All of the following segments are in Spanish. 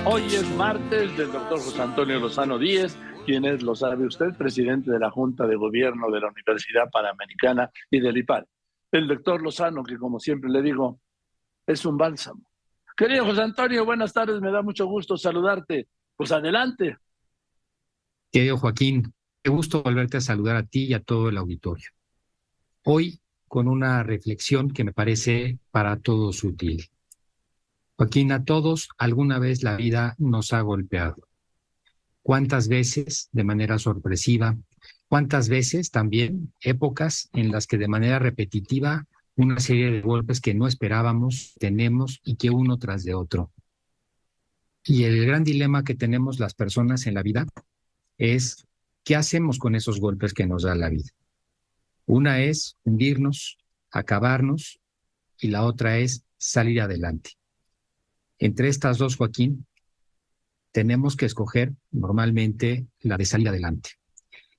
Hoy es martes del doctor José Antonio Lozano Díez, quien es, lo sabe usted, presidente de la Junta de Gobierno de la Universidad Panamericana y del IPAD. El doctor Lozano, que como siempre le digo, es un bálsamo. Querido José Antonio, buenas tardes, me da mucho gusto saludarte. Pues adelante. Querido Joaquín, qué gusto volverte a saludar a ti y a todo el auditorio. Hoy con una reflexión que me parece para todos útil. Joaquín, a todos alguna vez la vida nos ha golpeado. ¿Cuántas veces de manera sorpresiva? ¿Cuántas veces también épocas en las que de manera repetitiva una serie de golpes que no esperábamos tenemos y que uno tras de otro? Y el gran dilema que tenemos las personas en la vida es ¿qué hacemos con esos golpes que nos da la vida? Una es hundirnos, acabarnos, y la otra es salir adelante. Entre estas dos, Joaquín, tenemos que escoger normalmente la de salir adelante.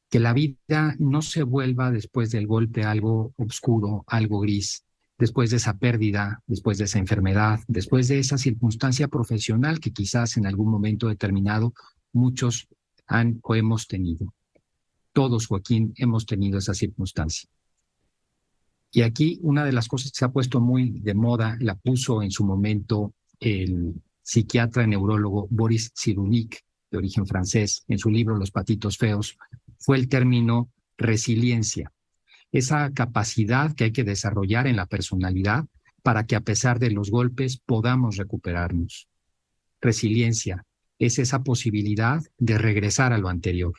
Que la vida no se vuelva después del golpe algo oscuro, algo gris, después de esa pérdida, después de esa enfermedad, después de esa circunstancia profesional que quizás en algún momento determinado muchos han o hemos tenido. Todos, Joaquín, hemos tenido esa circunstancia. Y aquí una de las cosas que se ha puesto muy de moda, la puso en su momento el psiquiatra y neurólogo Boris Cyrulnik, de origen francés, en su libro Los patitos feos, fue el término resiliencia. Esa capacidad que hay que desarrollar en la personalidad para que a pesar de los golpes podamos recuperarnos. Resiliencia es esa posibilidad de regresar a lo anterior.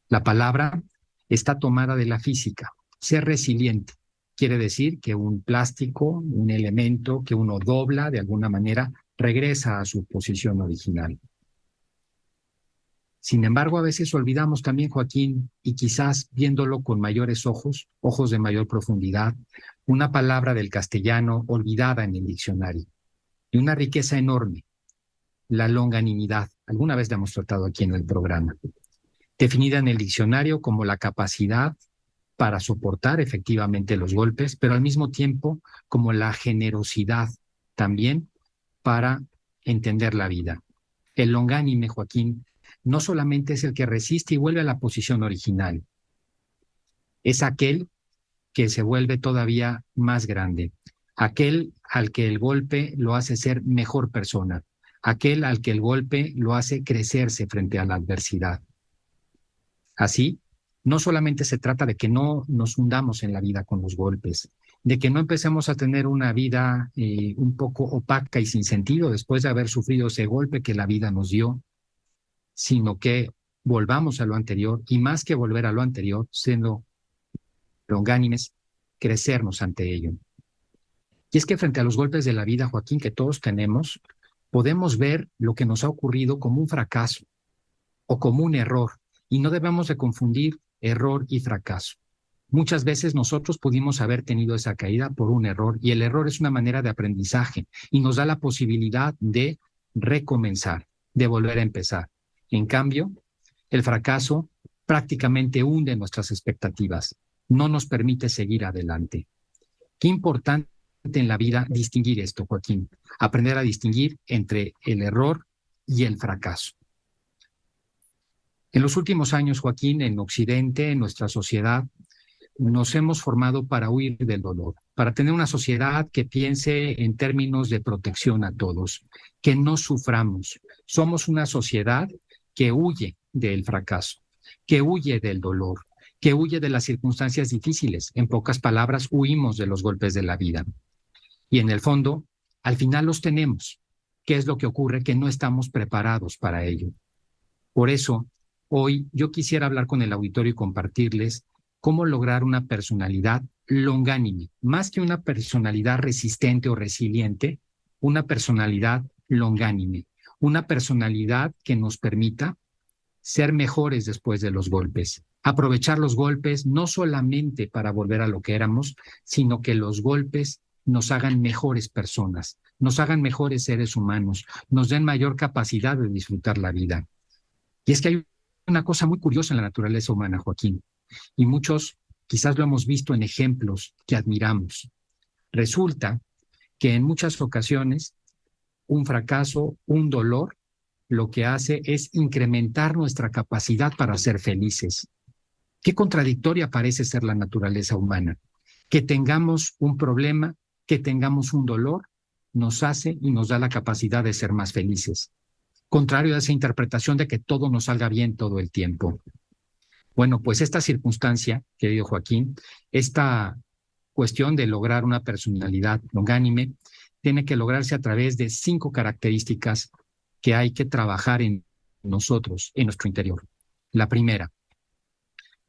La palabra está tomada de la física. Ser resiliente quiere decir que un plástico, un elemento que uno dobla de alguna manera, regresa a su posición original. Sin embargo, a veces olvidamos también, Joaquín, y quizás viéndolo con mayores ojos, ojos de mayor profundidad, una palabra del castellano olvidada en el diccionario, y una riqueza enorme, la longanimidad. Alguna vez la hemos tratado aquí en el programa. Definida en el diccionario como la capacidad para soportar efectivamente los golpes, pero al mismo tiempo como la generosidad también para entender la vida. El longánime, Joaquín, no solamente es el que resiste y vuelve a la posición original, es aquel que se vuelve todavía más grande, aquel al que el golpe lo hace ser mejor persona, aquel al que el golpe lo hace crecerse frente a la adversidad. Así, no solamente se trata de que no nos hundamos en la vida con los golpes, de que no empecemos a tener una vida un poco opaca y sin sentido después de haber sufrido ese golpe que la vida nos dio, sino que volvamos a lo anterior y más que volver a lo anterior, siendo longánimes, crecernos ante ello. Y es que frente a los golpes de la vida, Joaquín, que todos tenemos, podemos ver lo que nos ha ocurrido como un fracaso o como un error, y no debemos de confundir error y fracaso. Muchas veces nosotros pudimos haber tenido esa caída por un error, y el error es una manera de aprendizaje y nos da la posibilidad de recomenzar, de volver a empezar. En cambio, el fracaso prácticamente hunde nuestras expectativas, no nos permite seguir adelante. Qué importante en la vida distinguir esto, Joaquín, aprender a distinguir entre el error y el fracaso. En los últimos años, Joaquín, en Occidente, en nuestra sociedad, nos hemos formado para huir del dolor, para tener una sociedad que piense en términos de protección a todos, que no suframos. Somos una sociedad que huye del fracaso, que huye del dolor, que huye de las circunstancias difíciles. En pocas palabras, huimos de los golpes de la vida. Y en el fondo, al final los tenemos. ¿Qué es lo que ocurre? Que no estamos preparados para ello. Por eso, hoy yo quisiera hablar con el auditorio y compartirles cómo lograr una personalidad longánime, más que una personalidad resistente o resiliente, una personalidad longánime, una personalidad que nos permita ser mejores después de los golpes, aprovechar los golpes no solamente para volver a lo que éramos, sino que los golpes nos hagan mejores personas, nos hagan mejores seres humanos, nos den mayor capacidad de disfrutar la vida. Y es que hay una cosa muy curiosa en la naturaleza humana, Joaquín, y muchos quizás lo hemos visto en ejemplos que admiramos. Resulta que en muchas ocasiones un fracaso, un dolor, lo que hace es incrementar nuestra capacidad para ser felices. Qué contradictoria parece ser la naturaleza humana. Que tengamos un problema, que tengamos un dolor, nos hace y nos da la capacidad de ser más felices. Contrario a esa interpretación de que todo nos salga bien todo el tiempo. Bueno, pues esta circunstancia, querido Joaquín, esta cuestión de lograr una personalidad longánime, tiene que lograrse a través de 5 características que hay que trabajar en nosotros, en nuestro interior. La primera,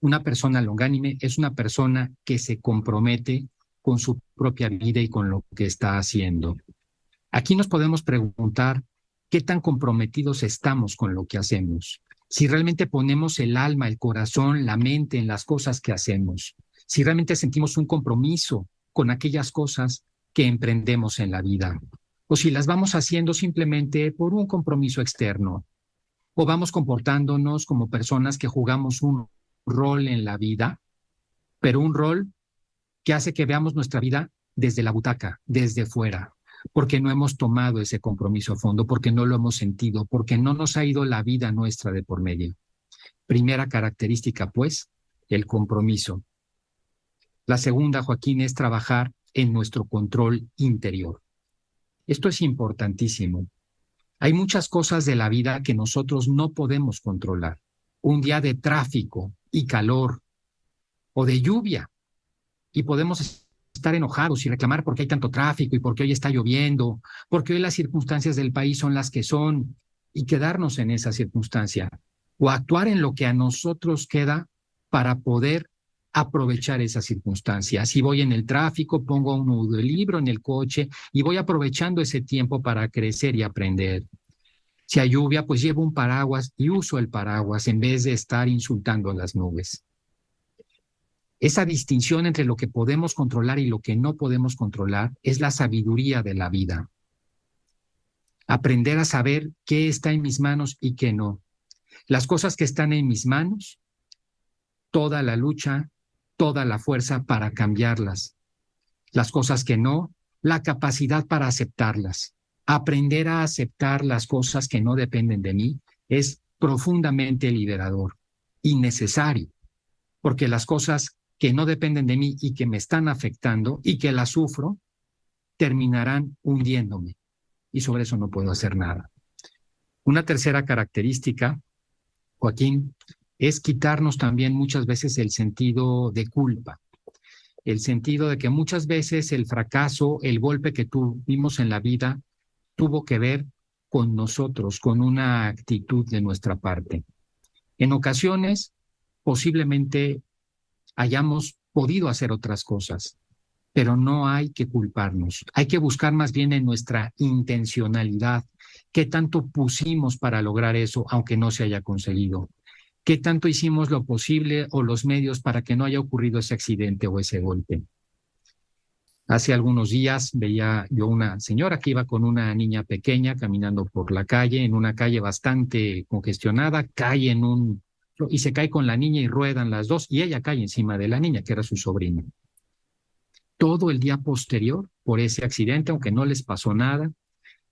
una persona longánime es una persona que se compromete con su propia vida y con lo que está haciendo. Aquí nos podemos preguntar qué tan comprometidos estamos con lo que hacemos, si realmente ponemos el alma, el corazón, la mente en las cosas que hacemos, si realmente sentimos un compromiso con aquellas cosas que emprendemos en la vida, o si las vamos haciendo simplemente por un compromiso externo, o vamos comportándonos como personas que jugamos un rol en la vida, pero un rol que hace que veamos nuestra vida desde la butaca, desde fuera, porque no hemos tomado ese compromiso a fondo, porque no lo hemos sentido, porque no nos ha ido la vida nuestra de por medio. Primera característica, pues, el compromiso. La segunda, Joaquín, es trabajar en nuestro control interior. Esto es importantísimo. Hay muchas cosas de la vida que nosotros no podemos controlar. Un día de tráfico y calor o de lluvia y podemos estar enojados y reclamar porque hay tanto tráfico y porque hoy está lloviendo, porque hoy las circunstancias del país son las que son y quedarnos en esa circunstancia o actuar en lo que a nosotros queda para poder aprovechar esa circunstancia. Si voy en el tráfico, pongo un audiolibro en el coche y voy aprovechando ese tiempo para crecer y aprender. Si hay lluvia, pues llevo un paraguas y uso el paraguas en vez de estar insultando a las nubes. Esa distinción entre lo que podemos controlar y lo que no podemos controlar es la sabiduría de la vida. Aprender a saber qué está en mis manos y qué no. Las cosas que están en mis manos, toda la lucha, toda la fuerza para cambiarlas. Las cosas que no, la capacidad para aceptarlas. Aprender a aceptar las cosas que no dependen de mí es profundamente liberador y necesario, porque las cosas que no dependen de mí y que me están afectando y que las sufro, terminarán hundiéndome y sobre eso no puedo hacer nada. Una tercera característica, Joaquín, es quitarnos también muchas veces el sentido de culpa, el sentido de que muchas veces el fracaso, el golpe que tuvimos en la vida, tuvo que ver con nosotros, con una actitud de nuestra parte. En ocasiones, posiblemente hayamos podido hacer otras cosas, pero no hay que culparnos. Hay que buscar más bien en nuestra intencionalidad, qué tanto pusimos para lograr eso, aunque no se haya conseguido. ¿Qué tanto hicimos lo posible o los medios para que no haya ocurrido ese accidente o ese golpe? Hace algunos días veía yo una señora que iba con una niña pequeña caminando por la calle, en una calle bastante congestionada, cae y se cae con la niña y ruedan las dos, y ella cae encima de la niña, que era su sobrina. Todo el día posterior, por ese accidente, aunque no les pasó nada,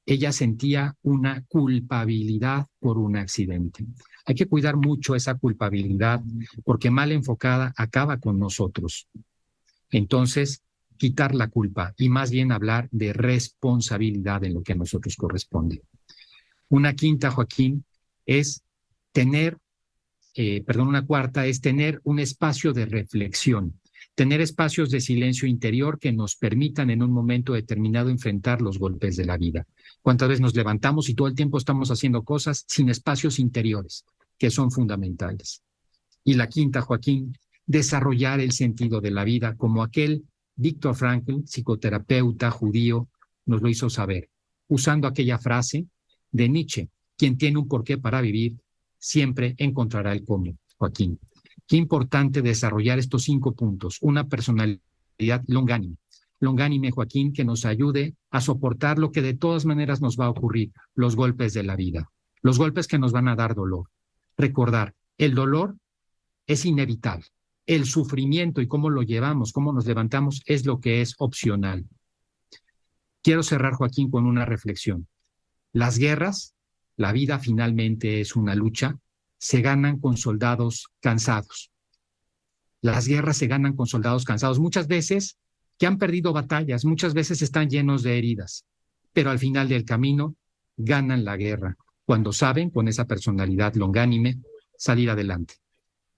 ella sentía una culpabilidad por un accidente. Hay que cuidar mucho esa culpabilidad, porque mal enfocada acaba con nosotros. Entonces, quitar la culpa y más bien hablar de responsabilidad en lo que a nosotros corresponde. Una quinta, Joaquín, es una cuarta es tener un espacio de reflexión, tener espacios de silencio interior que nos permitan en un momento determinado enfrentar los golpes de la vida. ¿Cuántas veces nos levantamos y todo el tiempo estamos haciendo cosas sin espacios interiores, que son fundamentales? Y la quinta, Joaquín, desarrollar el sentido de la vida como aquel Viktor Frankl, psicoterapeuta judío, nos lo hizo saber, usando aquella frase de Nietzsche: quien tiene un porqué para vivir, siempre encontrará el cómo. Joaquín, qué importante desarrollar estos 5 puntos, una personalidad longánime, Joaquín, que nos ayude a soportar lo que de todas maneras nos va a ocurrir, los golpes de la vida, los golpes que nos van a dar dolor. Recordar, el dolor es inevitable. El sufrimiento y cómo lo llevamos, cómo nos levantamos, es lo que es opcional. Quiero cerrar, Joaquín, con una reflexión. Las guerras la vida finalmente es una lucha, se ganan con soldados cansados. Las guerras se ganan con soldados cansados, muchas veces que han perdido batallas, muchas veces están llenos de heridas, pero al final del camino ganan la guerra, cuando saben, con esa personalidad longánime, salir adelante.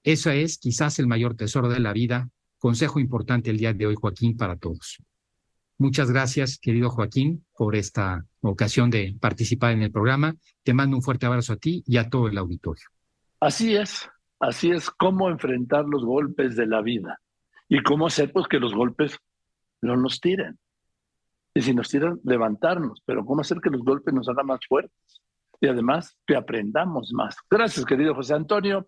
Eso es quizás el mayor tesoro de la vida. Consejo importante el día de hoy, Joaquín, para todos. Muchas gracias, querido Joaquín, por esta ocasión de participar en el programa. Te mando un fuerte abrazo a ti y a todo el auditorio. Así es cómo enfrentar los golpes de la vida y cómo hacer pues que los golpes no nos tiren. Y si nos tiran, levantarnos, pero cómo hacer que los golpes nos hagan más fuertes y además que aprendamos más. Gracias, querido José Antonio.